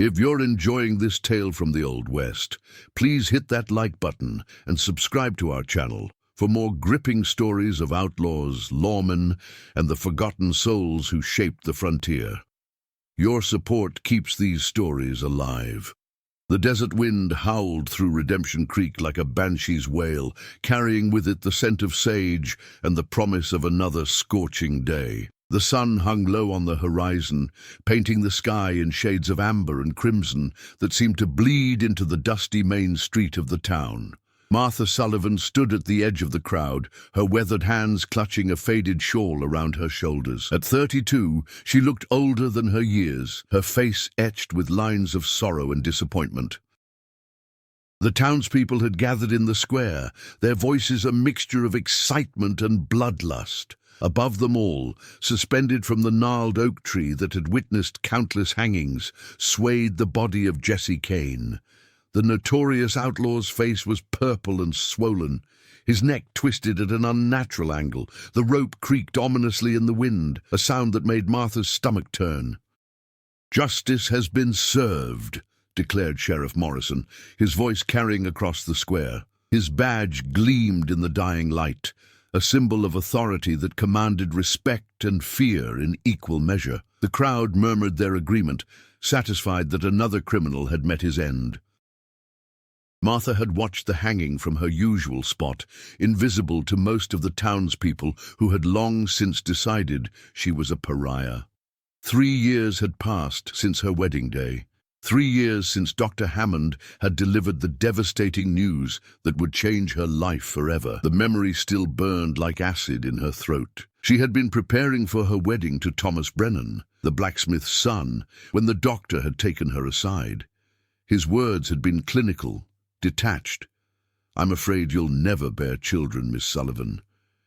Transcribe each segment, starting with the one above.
If you're enjoying this tale from the Old West, please hit that like button and subscribe to our channel for more gripping stories of outlaws, lawmen, and the forgotten souls who shaped the frontier. Your support keeps these stories alive. The desert wind howled through Redemption Creek like a banshee's wail, carrying with it the scent of sage and the promise of another scorching day. The sun hung low on the horizon, painting the sky in shades of amber and crimson that seemed to bleed into the dusty main street of the town. Martha Sullivan stood at the edge of the crowd, her weathered hands clutching a faded shawl around her shoulders. At 32, she looked older than her years, her face etched with lines of sorrow and disappointment. The townspeople had gathered in the square, their voices a mixture of excitement and bloodlust. Above them all, suspended from the gnarled oak tree that had witnessed countless hangings, swayed the body of Jesse Kane. The notorious outlaw's face was purple and swollen, his neck twisted at an unnatural angle. The rope creaked ominously in the wind, a sound that made Martha's stomach turn. "Justice has been served," declared Sheriff Morrison, his voice carrying across the square. His badge gleamed in the dying light, a symbol of authority that commanded respect and fear in equal measure. The crowd murmured their agreement, satisfied that another criminal had met his end. Martha had watched the hanging from her usual spot, invisible to most of the townspeople who had long since decided she was a pariah. 3 years had passed since her wedding day. 3 years since Dr. Hammond had delivered the devastating news that would change her life forever. The memory still burned like acid in her throat. She had been preparing for her wedding to Thomas Brennan, the blacksmith's son, when the doctor had taken her aside. His words had been clinical, detached. "I'm afraid you'll never bear children, Miss Sullivan.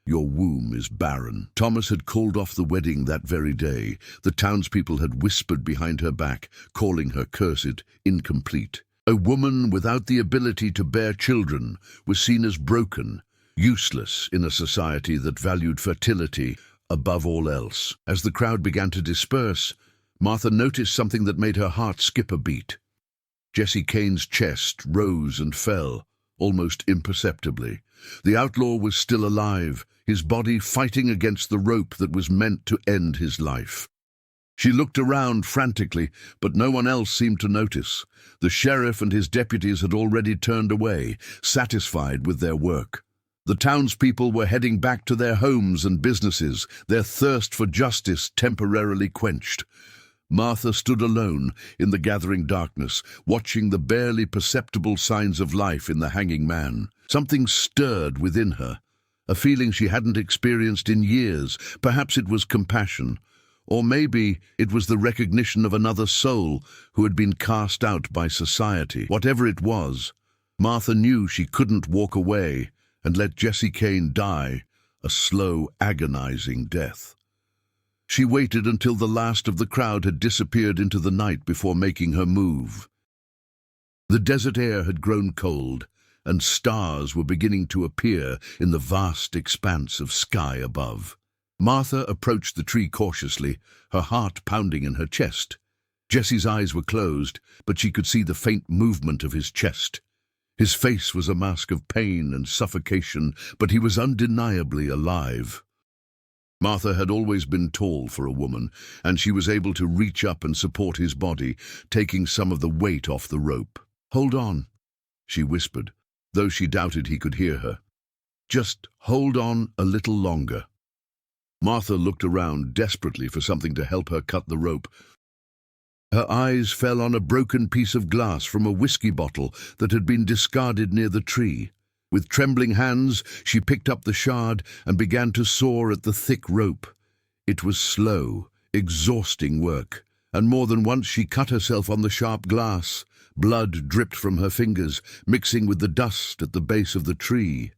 Your womb is barren." Thomas had called off the wedding that very day. The townspeople had whispered behind her back, calling her cursed, incomplete. A woman without the ability to bear children was seen as broken, useless in a society that valued fertility above all else. As the crowd began to disperse, Martha noticed something that made her heart skip a beat. Jesse Kane's chest rose and fell, almost imperceptibly. The outlaw was still alive, his body fighting against the rope that was meant to end his life. She looked around frantically, but no one else seemed to notice. The sheriff and his deputies had already turned away, satisfied with their work. The townspeople were heading back to their homes and businesses, their thirst for justice temporarily quenched. Martha stood alone in the gathering darkness, watching the barely perceptible signs of life in the hanging man. Something stirred within her, a feeling she hadn't experienced in years. Perhaps it was compassion, or maybe it was the recognition of another soul who had been cast out by society. Whatever it was, Martha knew she couldn't walk away and let Jesse Kane die a slow, agonizing death. She waited until the last of the crowd had disappeared into the night before making her move. The desert air had grown cold, and stars were beginning to appear in the vast expanse of sky above. Martha approached the tree cautiously, her heart pounding in her chest. Jesse's eyes were closed, but she could see the faint movement of his chest. His face was a mask of pain and suffocation, but he was undeniably alive. Martha had always been tall for a woman, and she was able to reach up and support his body, taking some of the weight off the rope. "Hold on," she whispered, though she doubted he could hear her. "Just hold on a little longer." Martha looked around desperately for something to help her cut the rope. Her eyes fell on a broken piece of glass from a whiskey bottle that had been discarded near the tree. With trembling hands, she picked up the shard and began to saw at the thick rope. It was slow, exhausting work, and more than once she cut herself on the sharp glass. Blood dripped from her fingers, mixing with the dust at the base of the tree.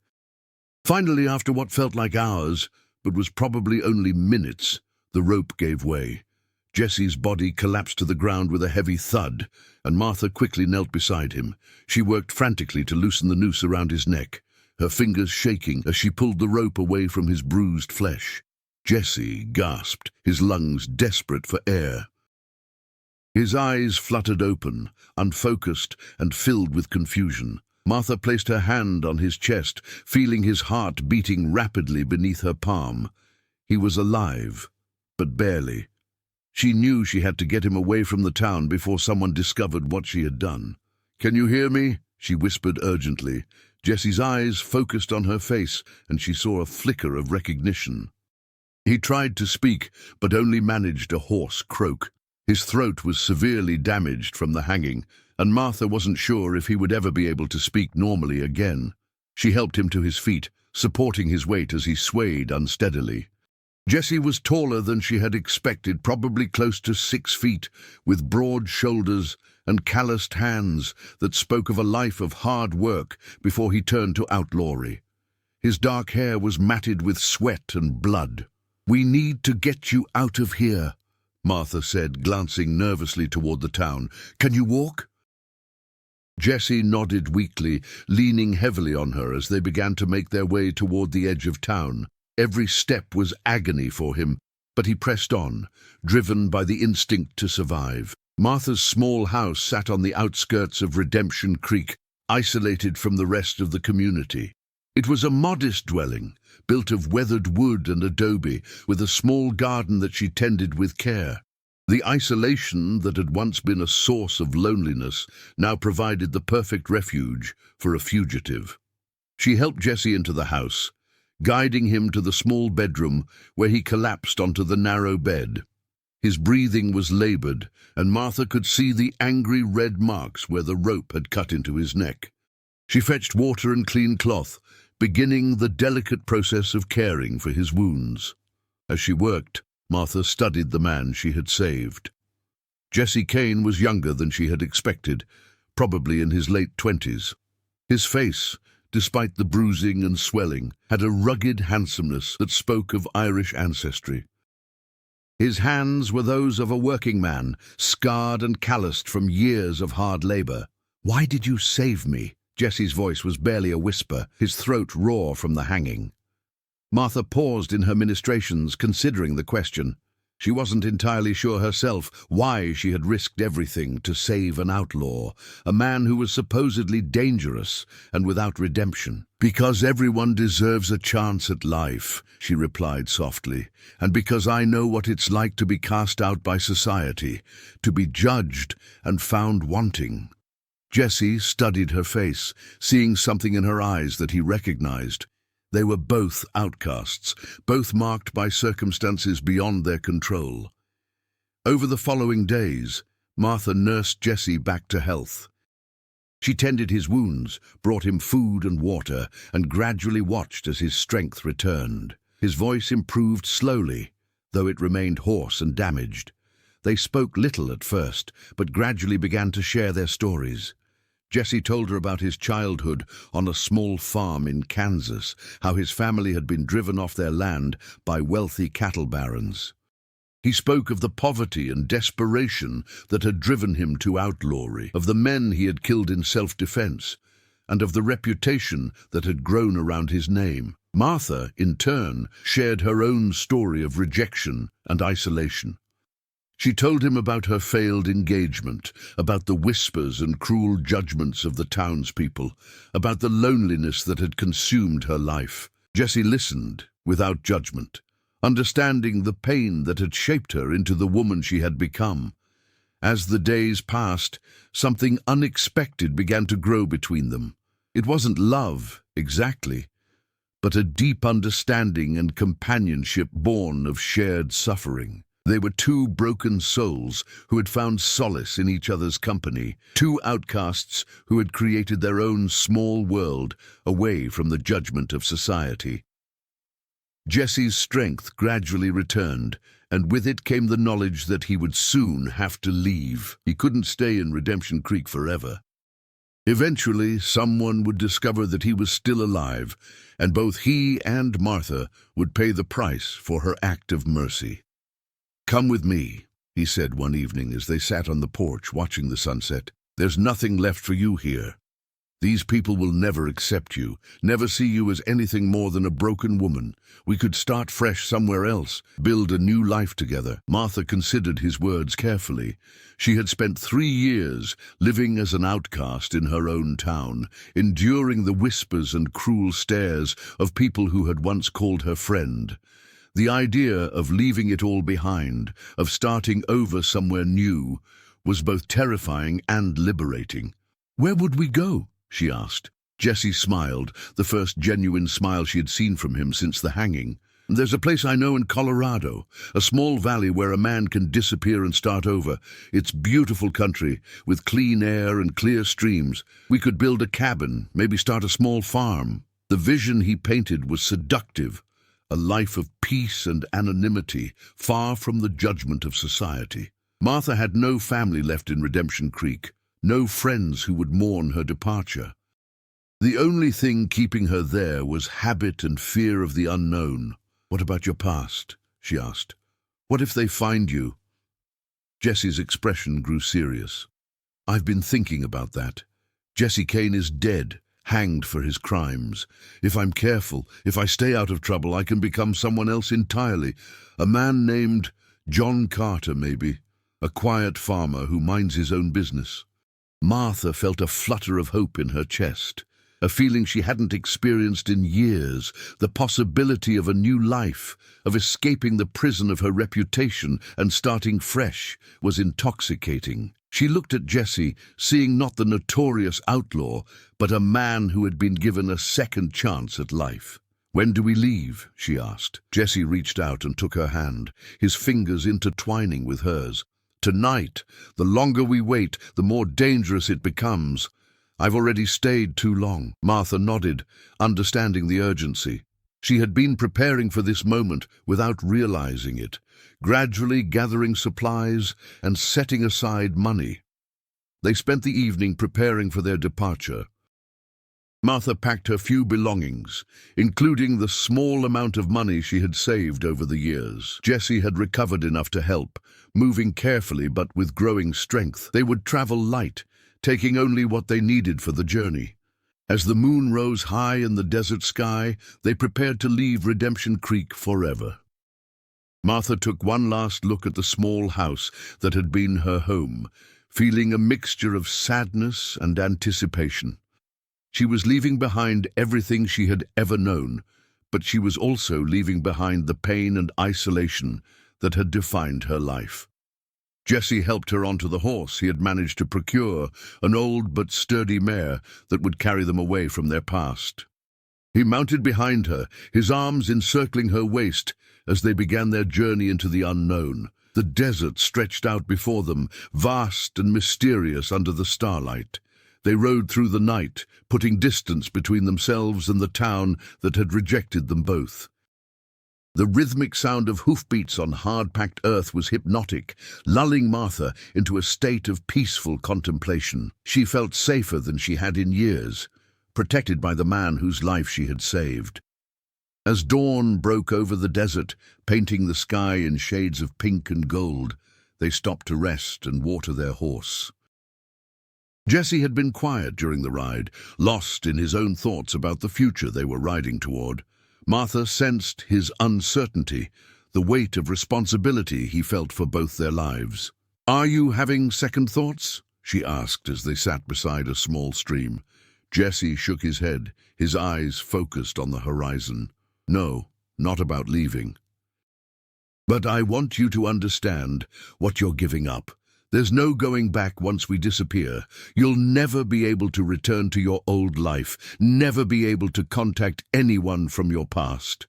Finally, after what felt like hours, but was probably only minutes, the rope gave way. Jesse's body collapsed to the ground with a heavy thud, and Martha quickly knelt beside him. She worked frantically to loosen the noose around his neck, her fingers shaking as she pulled the rope away from his bruised flesh. Jesse gasped, his lungs desperate for air. His eyes fluttered open, unfocused and filled with confusion. Martha placed her hand on his chest, feeling his heart beating rapidly beneath her palm. He was alive, but barely. She knew she had to get him away from the town before someone discovered what she had done. "Can you hear me?" she whispered urgently. Jesse's eyes focused on her face, and she saw a flicker of recognition. He tried to speak, but only managed a hoarse croak. His throat was severely damaged from the hanging, and Martha wasn't sure if he would ever be able to speak normally again. She helped him to his feet, supporting his weight as he swayed unsteadily. Jesse was taller than she had expected, probably close to 6 feet, with broad shoulders and calloused hands that spoke of a life of hard work before he turned to outlawry. His dark hair was matted with sweat and blood. "We need to get you out of here," Martha said, glancing nervously toward the town. "Can you walk?" Jesse nodded weakly, leaning heavily on her as they began to make their way toward the edge of town. Every step was agony for him, but he pressed on, driven by the instinct to survive. Martha's small house sat on the outskirts of Redemption Creek, isolated from the rest of the community. It was a modest dwelling, built of weathered wood and adobe, with a small garden that she tended with care. The isolation that had once been a source of loneliness now provided the perfect refuge for a fugitive. She helped Jesse into the house, guiding him to the small bedroom where he collapsed onto the narrow bed. His breathing was labored, and Martha could see the angry red marks where the rope had cut into his neck. She fetched water and clean cloth, beginning the delicate process of caring for his wounds. As she worked, Martha studied the man she had saved. Jesse Kane was younger than she had expected, probably in his late 20s. His face, despite the bruising and swelling, had a rugged handsomeness that spoke of Irish ancestry. His hands were those of a working man, scarred and calloused from years of hard labor. "Why did you save me?" Jesse's voice was barely a whisper, his throat raw from the hanging. Martha paused in her ministrations, considering the question. She wasn't entirely sure herself why she had risked everything to save an outlaw, a man who was supposedly dangerous and without redemption. "Because everyone deserves a chance at life," she replied softly, "and because I know what it's like to be cast out by society, to be judged and found wanting." Jesse studied her face, seeing something in her eyes that he recognized. They were both outcasts, both marked by circumstances beyond their control. Over the following days, Martha nursed Jesse back to health. She tended his wounds, brought him food and water, and gradually watched as his strength returned. His voice improved slowly, though it remained hoarse and damaged. They spoke little at first, but gradually began to share their stories. Jesse told her about his childhood on a small farm in Kansas, how his family had been driven off their land by wealthy cattle barons. He spoke of the poverty and desperation that had driven him to outlawry, of the men he had killed in self-defense, and of the reputation that had grown around his name. Martha, in turn, shared her own story of rejection and isolation. She told him about her failed engagement, about the whispers and cruel judgments of the townspeople, about the loneliness that had consumed her life. Jesse listened without judgment, understanding the pain that had shaped her into the woman she had become. As the days passed, something unexpected began to grow between them. It wasn't love, exactly, but a deep understanding and companionship born of shared suffering. They were two broken souls who had found solace in each other's company, two outcasts who had created their own small world away from the judgment of society. Jesse's strength gradually returned, and with it came the knowledge that he would soon have to leave. He couldn't stay in Redemption Creek forever. Eventually, someone would discover that he was still alive, and both he and Martha would pay the price for her act of mercy. "Come with me," he said one evening as they sat on the porch watching the sunset. "There's nothing left for you here." These people will never accept you, never see you as anything more than a broken woman. We could start fresh somewhere else, build a new life together." Martha considered his words carefully. She had spent 3 years living as an outcast in her own town, enduring the whispers and cruel stares of people who had once called her friend. The idea of leaving it all behind, of starting over somewhere new, was both terrifying and liberating. "Where would we go?" she asked. Jessie smiled, the first genuine smile she had seen from him since the hanging. "There's a place I know in Colorado, a small valley where a man can disappear and start over. It's beautiful country, with clean air and clear streams. We could build a cabin, maybe start a small farm." The vision he painted was seductive, a life of peace and anonymity, far from the judgment of society. Martha had no family left in Redemption Creek, no friends who would mourn her departure. The only thing keeping her there was habit and fear of the unknown. "What about your past?" she asked. "What if they find you?" Jessie's expression grew serious. "I've been thinking about that. Jesse Kane is dead, hanged for his crimes. If I'm careful, if I stay out of trouble, I can become someone else entirely. A man named John Carter, maybe. A quiet farmer who minds his own business." Martha felt a flutter of hope in her chest, a feeling she hadn't experienced in years, the possibility of a new life, of escaping the prison of her reputation and starting fresh, was intoxicating. She looked at Jesse, seeing not the notorious outlaw, but a man who had been given a second chance at life. "When do we leave?" she asked. Jesse reached out and took her hand, his fingers intertwining with hers. "Tonight. The longer we wait, the more dangerous it becomes. I've already stayed too long." Martha nodded, understanding the urgency. She had been preparing for this moment without realizing it, gradually gathering supplies and setting aside money. They spent the evening preparing for their departure. Martha packed her few belongings, including the small amount of money she had saved over the years. Jesse had recovered enough to help, moving carefully but with growing strength. They would travel light, taking only what they needed for the journey. As the moon rose high in the desert sky, they prepared to leave Redemption Creek forever. Martha took one last look at the small house that had been her home, feeling a mixture of sadness and anticipation. She was leaving behind everything she had ever known, but she was also leaving behind the pain and isolation that had defined her life. Jesse helped her onto the horse he had managed to procure, an old but sturdy mare that would carry them away from their past. He mounted behind her, his arms encircling her waist as they began their journey into the unknown. The desert stretched out before them, vast and mysterious under the starlight. They rode through the night, putting distance between themselves and the town that had rejected them both. The rhythmic sound of hoofbeats on hard-packed earth was hypnotic, lulling Martha into a state of peaceful contemplation. She felt safer than she had in years, protected by the man whose life she had saved. As dawn broke over the desert, painting the sky in shades of pink and gold, they stopped to rest and water their horse. Jesse had been quiet during the ride, lost in his own thoughts about the future they were riding toward. Martha sensed his uncertainty, the weight of responsibility he felt for both their lives. "Are you having second thoughts?" she asked as they sat beside a small stream. Jesse shook his head, his eyes focused on the horizon. "No, not about leaving. But I want you to understand what you're giving up. There's no going back once we disappear. You'll never be able to return to your old life, never be able to contact anyone from your past."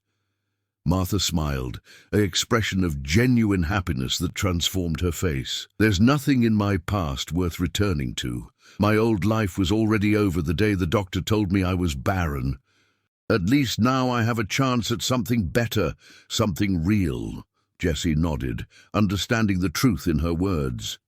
Martha smiled, an expression of genuine happiness that transformed her face. "There's nothing in my past worth returning to. My old life was already over the day the doctor told me I was barren. At least now I have a chance at something better, something real." Jesse nodded, understanding the truth in her words.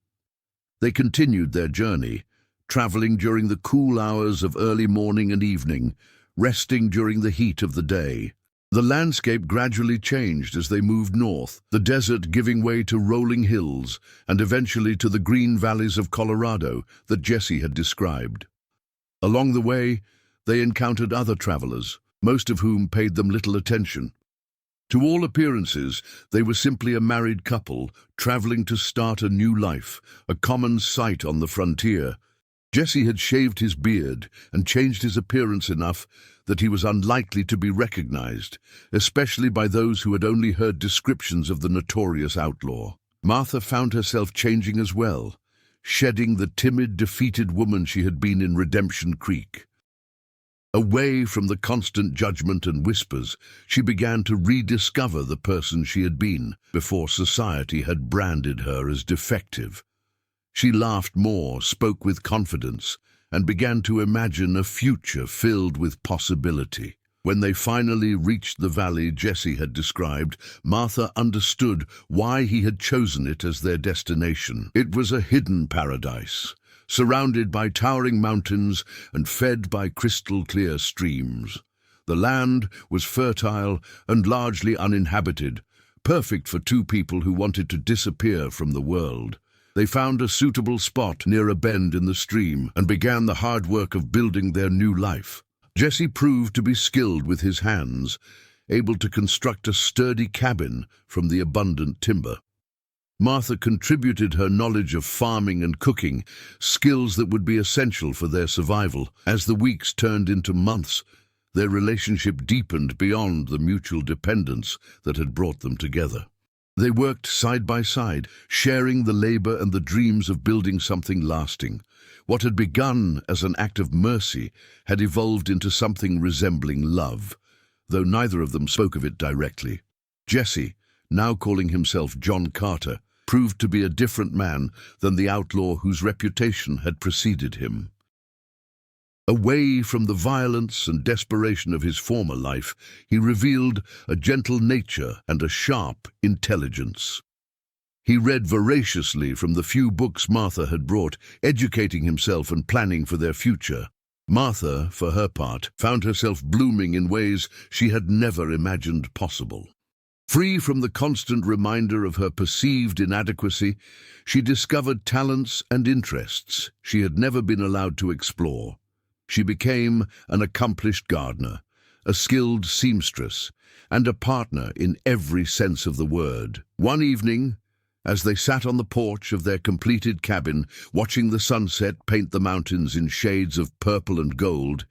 They continued their journey, traveling during the cool hours of early morning and evening, resting during the heat of the day. The landscape gradually changed as they moved north, the desert giving way to rolling hills and eventually to the green valleys of Colorado that Jesse had described. Along the way, they encountered other travelers, most of whom paid them little attention. To all appearances, they were simply a married couple traveling to start a new life, a common sight on the frontier. Jesse had shaved his beard and changed his appearance enough that he was unlikely to be recognized, especially by those who had only heard descriptions of the notorious outlaw. Martha found herself changing as well, shedding the timid, defeated woman she had been in Redemption Creek. Away from the constant judgment and whispers, she began to rediscover the person she had been before society had branded her as defective. She laughed more, spoke with confidence, and began to imagine a future filled with possibility. When they finally reached the valley Jesse had described, Martha understood why he had chosen it as their destination. It was a hidden paradise, surrounded by towering mountains and fed by crystal-clear streams. The land was fertile and largely uninhabited, perfect for two people who wanted to disappear from the world. They found a suitable spot near a bend in the stream and began the hard work of building their new life. Jesse proved to be skilled with his hands, able to construct a sturdy cabin from the abundant timber. Martha contributed her knowledge of farming and cooking, skills that would be essential for their survival. As the weeks turned into months, their relationship deepened beyond the mutual dependence that had brought them together. They worked side by side, sharing the labor and the dreams of building something lasting. What had begun as an act of mercy had evolved into something resembling love, though neither of them spoke of it directly. Jesse, now calling himself John Carter, proved to be a different man than the outlaw whose reputation had preceded him. Away from the violence and desperation of his former life, he revealed a gentle nature and a sharp intelligence. He read voraciously from the few books Martha had brought, educating himself and planning for their future. Martha, for her part, found herself blooming in ways she had never imagined possible. Free from the constant reminder of her perceived inadequacy, she discovered talents and interests she had never been allowed to explore. She became an accomplished gardener, a skilled seamstress, and a partner in every sense of the word. One evening, as they sat on the porch of their completed cabin, watching the sunset paint the mountains in shades of purple and gold,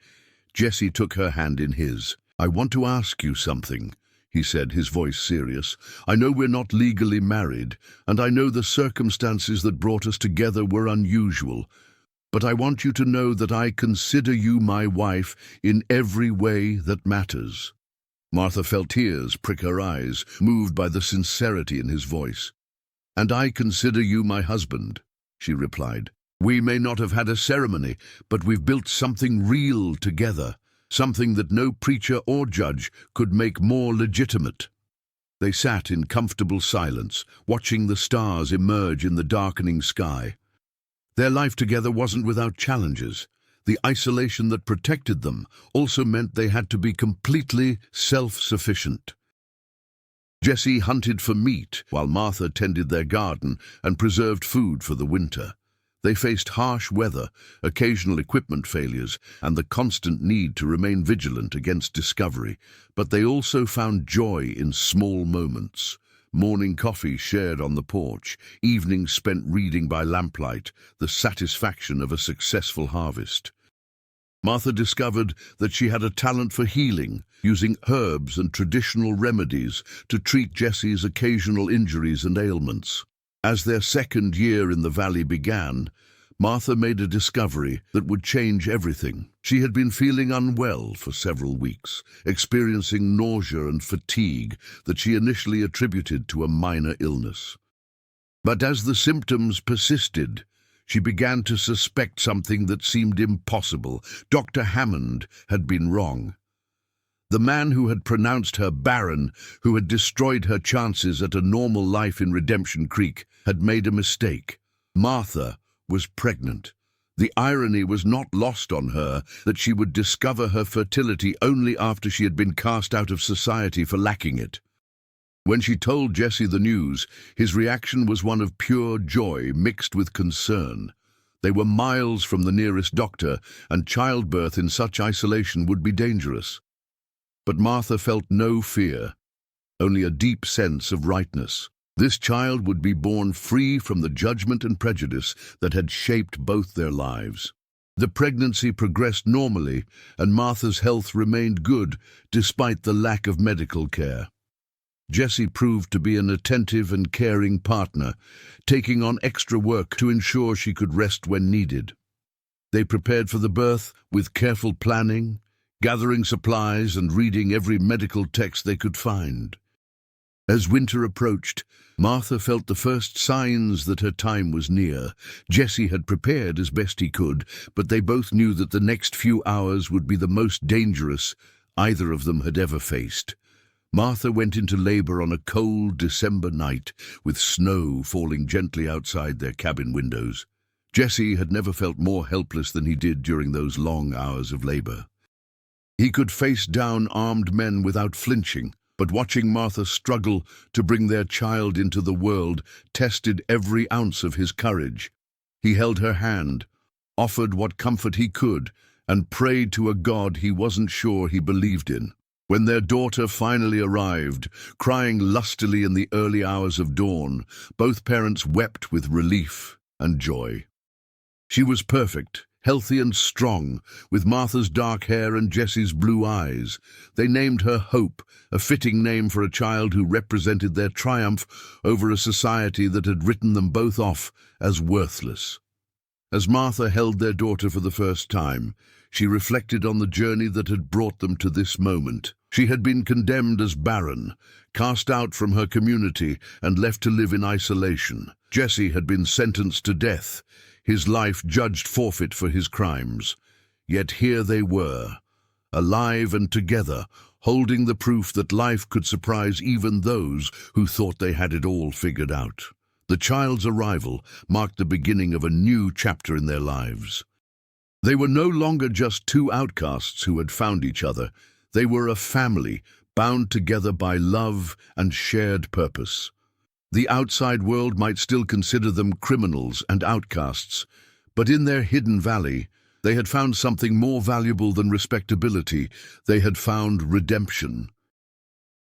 Jesse took her hand in his. "I want to ask you something," he said, his voice serious. "I know we're not legally married, and I know the circumstances that brought us together were unusual, but I want you to know that I consider you my wife in every way that matters." Martha felt tears prick her eyes, moved by the sincerity in his voice. "And I consider you my husband," she replied. "We may not have had a ceremony, but we've built something real together, something that no preacher or judge could make more legitimate." They sat in comfortable silence, watching the stars emerge in the darkening sky. Their life together wasn't without challenges. The isolation that protected them also meant they had to be completely self-sufficient. Jesse hunted for meat, while Martha tended their garden and preserved food for the winter. They faced harsh weather, occasional equipment failures, and the constant need to remain vigilant against discovery, but they also found joy in small moments. Morning coffee shared on the porch, evenings spent reading by lamplight, the satisfaction of a successful harvest. Martha discovered that she had a talent for healing, using herbs and traditional remedies to treat Jesse's occasional injuries and ailments. As their second year in the valley began, Martha made a discovery that would change everything. She had been feeling unwell for several weeks, experiencing nausea and fatigue that she initially attributed to a minor illness. But as the symptoms persisted, she began to suspect something that seemed impossible. Dr. Hammond had been wrong. The man who had pronounced her barren, who had destroyed her chances at a normal life in Redemption Creek, had made a mistake. Martha was pregnant. The irony was not lost on her that she would discover her fertility only after she had been cast out of society for lacking it. When she told Jesse the news, his reaction was one of pure joy mixed with concern. They were miles from the nearest doctor, and childbirth in such isolation would be dangerous. But Martha felt no fear, only a deep sense of rightness. This child would be born free from the judgment and prejudice that had shaped both their lives. The pregnancy progressed normally, and Martha's health remained good despite the lack of medical care. Jessie proved to be an attentive and caring partner, taking on extra work to ensure she could rest when needed. They prepared for the birth with careful planning, gathering supplies and reading every medical text they could find. As winter approached, Martha felt the first signs that her time was near. Jessie had prepared as best he could, but they both knew that the next few hours would be the most dangerous either of them had ever faced. Martha went into labor on a cold December night, with snow falling gently outside their cabin windows. Jessie had never felt more helpless than he did during those long hours of labor. He could face down armed men without flinching, but watching Martha struggle to bring their child into the world tested every ounce of his courage. He held her hand, offered what comfort he could, and prayed to a God he wasn't sure he believed in. When their daughter finally arrived, crying lustily in the early hours of dawn, both parents wept with relief and joy. She was perfect, healthy and strong, with Martha's dark hair and Jessie's blue eyes. They named her Hope, a fitting name for a child who represented their triumph over a society that had written them both off as worthless. As Martha held their daughter for the first time, she reflected on the journey that had brought them to this moment. She had been condemned as barren, cast out from her community and left to live in isolation. Jessie had been sentenced to death, his life judged forfeit for his crimes. Yet here they were, alive and together, holding the proof that life could surprise even those who thought they had it all figured out. The child's arrival marked the beginning of a new chapter in their lives. They were no longer just two outcasts who had found each other. They were a family, bound together by love and shared purpose. The outside world might still consider them criminals and outcasts, but in their hidden valley, they had found something more valuable than respectability. They had found redemption.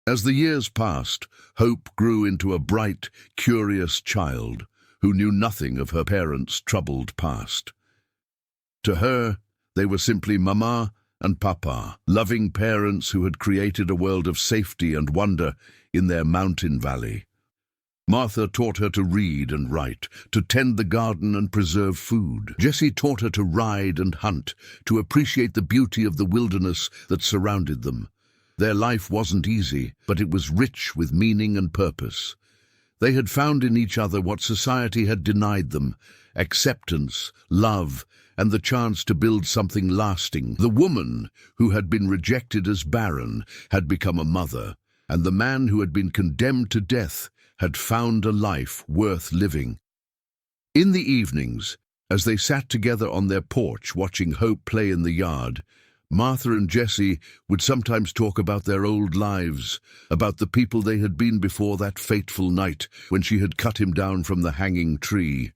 As the years passed, Hope grew into a bright, curious child who knew nothing of her parents' troubled past. To her, they were simply Mama and Papa, loving parents who had created a world of safety and wonder in their mountain valley. Martha taught her to read and write, to tend the garden and preserve food. Jessie taught her to ride and hunt, to appreciate the beauty of the wilderness that surrounded them. Their life wasn't easy, but it was rich with meaning and purpose. They had found in each other what society had denied them: acceptance, love, and the chance to build something lasting. The woman who had been rejected as barren had become a mother, and the man who had been condemned to death had found a life worth living. In the evenings, as they sat together on their porch watching Hope play in the yard, Martha and Jessie would sometimes talk about their old lives, about the people they had been before that fateful night when she had cut him down from the hanging tree.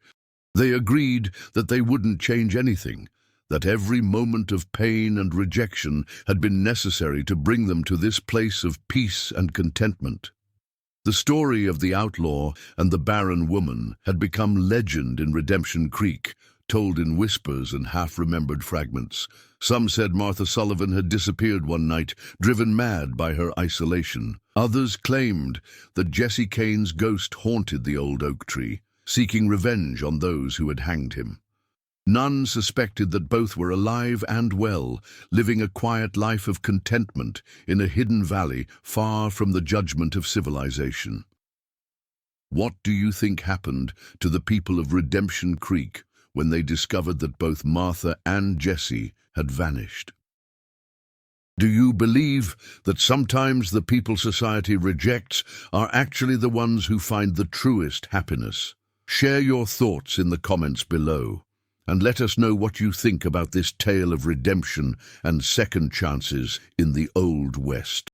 They agreed that they wouldn't change anything, that every moment of pain and rejection had been necessary to bring them to this place of peace and contentment. The story of the outlaw and the barren woman had become legend in Redemption Creek, told in whispers and half-remembered fragments. Some said Martha Sullivan had disappeared one night, driven mad by her isolation. Others claimed that Jesse Kane's ghost haunted the old oak tree, seeking revenge on those who had hanged him. None suspected that both were alive and well, living a quiet life of contentment in a hidden valley far from the judgment of civilization. What do you think happened to the people of Redemption Creek when they discovered that both Martha and Jessie had vanished? Do you believe that sometimes the people society rejects are actually the ones who find the truest happiness? Share your thoughts in the comments below, and let us know what you think about this tale of redemption and second chances in the Old West.